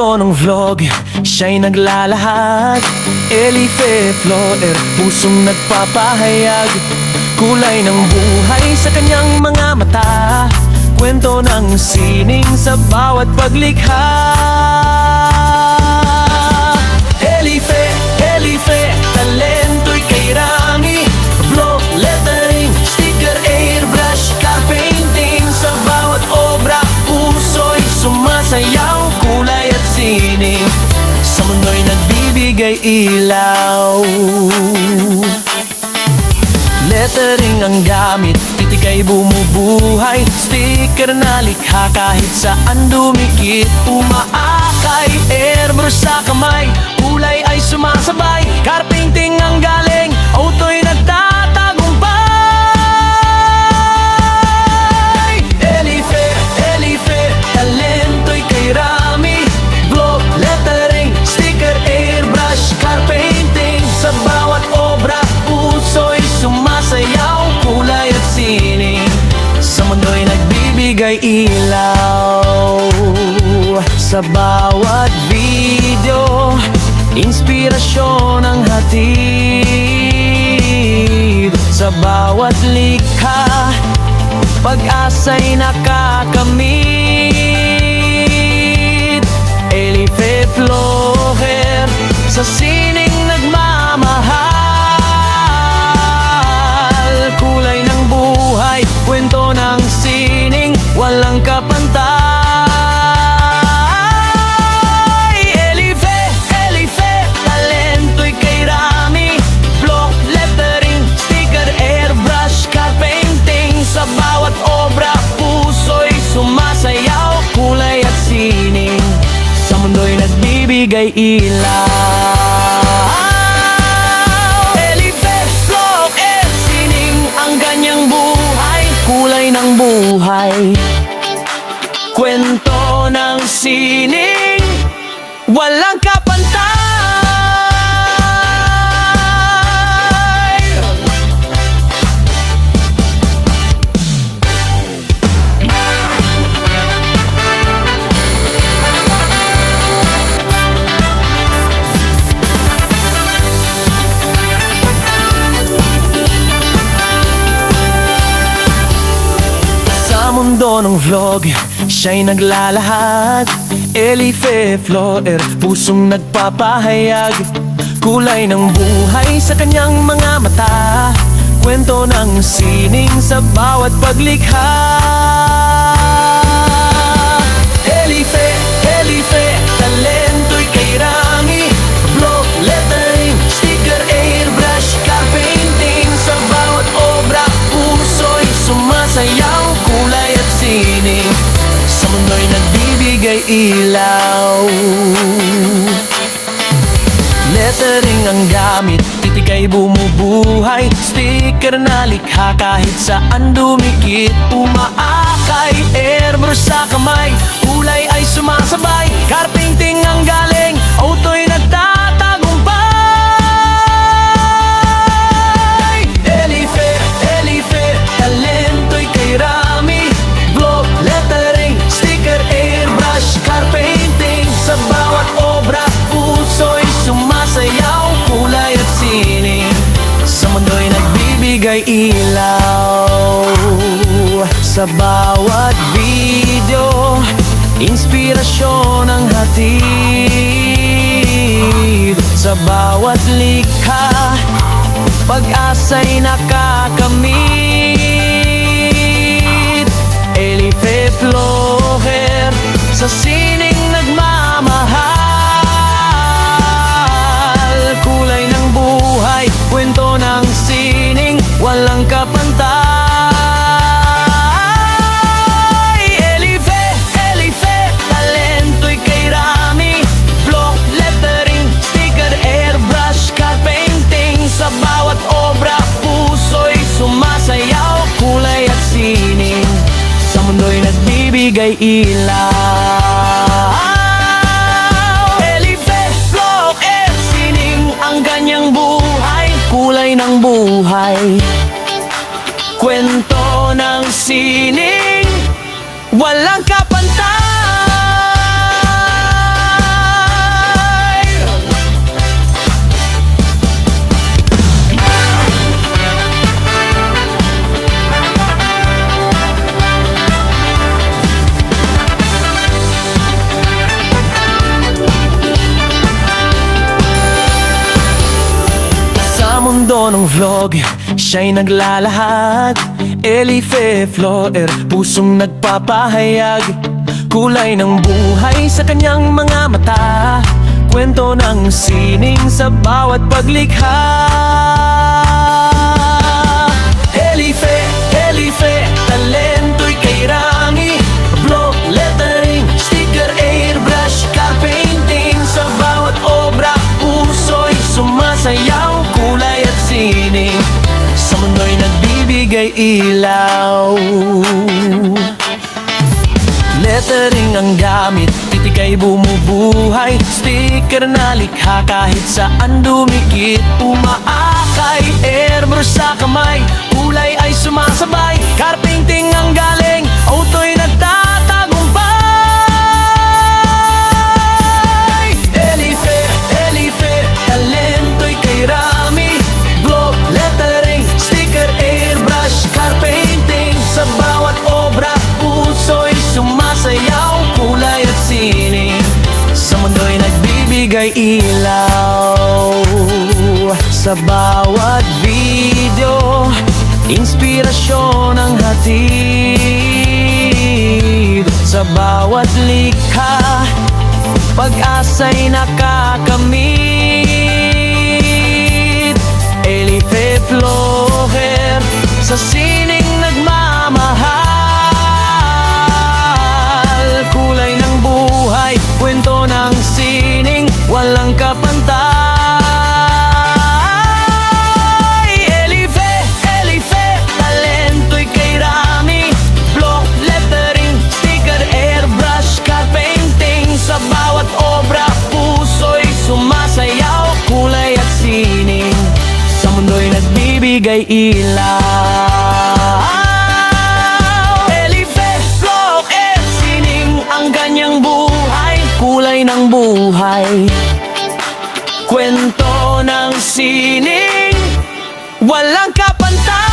mundo ng vlog, siya'y naglalahad. Elife Floer, pusong nagpapahayag. Kulay ng buhay sa kanyang mga mata. Kwento ng sining sa bawat paglikha. Elife, Elife, talento'y kay Rami. Block, lettering, sticker, airbrush, car painting. Sa bawat obra, puso'y sumasayaw. Kulay at sining sa mundo'y nagbibigay ilaw. Lettering ang gamit, titik ay bumubuhay. Sticker na likha kahit saan dumikit. Umaakay, airbrush sa kamay. Kulay ay sumasabay, car painting ang galing. Auto'y nagtatagumpay. Elife, Elife, talento'y kay Rami. Block, lettering, sticker, airbrush, car painting. Sa bawat obra, puso'y sumasayaw. Kulay at sining sa mundo'y nagbibigay ilaw. Sa bawat video, inspirasyon ang hatid. Sa bawat likha, pag-asa'y nakakamit. Elife Floer, sa sining nagmamahal. Kulay ng buhay, kwento ng sining, walang kapantay. Elife, Elife, talento'y kay Rami. Block, lettering, sticker, airbrush, car painting. Sa bawat obra, puso'y sumasayaw. Kulay at sining sa mundo'y nagbibigay ilaw. Elife Floer, sining ang ganyang buhay. Kulay ng buhay, kwento ng sining, walang kapantay. Mundo ng vlog, siya'y naglalahad. Elife Floer, pusong nagpapahayag. Kulay ng buhay sa kanyang mga mata. Kwento ng sining sa bawat paglikha. Elife, Elife, talento'y kay Rami. Block, lettering, sticker, airbrush, car painting. Sa bawat obra, puso'y sumasayaw. Kulay at sining sa mundo'y nagbibigay ilaw. Lettering ang gamit, titik ay bumubuhay. Sticker na likha kahit saan dumikit. Umaakay, airbrush sa kamay. Kulay ay sumasabay, car painting ang galing. Auto'y nagtatagumpay. Elife, Elife, talento'y kay Rami. Block, lettering, sticker, airbrush, car painting. Sa bawat obra, puso'y sumasayaw. Kulay at sining sa mundo'y nagbibigay ilaw. Sa bawat video, inspirasyon ang hatid. Sa bawat likha, pag-asa'y nakakamit. Elife Floer, sa sining nagmamahal. Kulay ng buhay, kwento ng sining, walang kapantay. Elife, Elife, talento'y kay Rami. Block, lettering, sticker, airbrush, car painting. Sa bawat obra, puso'y sumasayaw. Kulay at sining sa mundo'y nagbibigay ilaw. Elife Floer, sining ang ganyang buhay. Kulay ng buhay, kwento ng sining, walang kapantay. mundo ng vlog, siya'y naglalahad. Elife Floer, pusong nagpapahayag. Kulay ng buhay sa kanyang mga mata, kwento ng sining sa bawat paglikha. Elife, Elife, talento'y kay Rami. Block, lettering, sticker, airbrush, car painting. Sa bawat obra, puso'y sumasayaw. Kulay at sining sa mundo'y nagbibigay ilaw. Lettering ang gamit, titik ay bumubuhay. Sticker na likha kahit saan dumikit. Umaakay, airbrush sa kamay, kulay ay sumasabay. Car painting ang galing, auto'y nagtatagumpay. Elife, Elife, talento'y kay Rami. Block, lettering, sticker, airbrush, car painting. Sa bawat obra, puso'y sumasayaw. Kulay at sining sa mundo'y nagbibigay ilaw. Sa bawat video, inspirasyon ang hatid. Sa bawat likha, pag-asa'y nakakamit. Elife Floer, sa sining nagmamahal. Kulay ng buhay, kwento ng sining, walang kapantay. Elife, Elife, talento'y kay Rami. Block, lettering, sticker, airbrush, car painting. Sa bawat obra, puso'y sumasayaw. Kulay at sining sa mundo'y nagbibigay ilaw. Elife Floer, sining ang kanyang buhay. Kulay ng buhay, kwento ng sining, walang kapantay.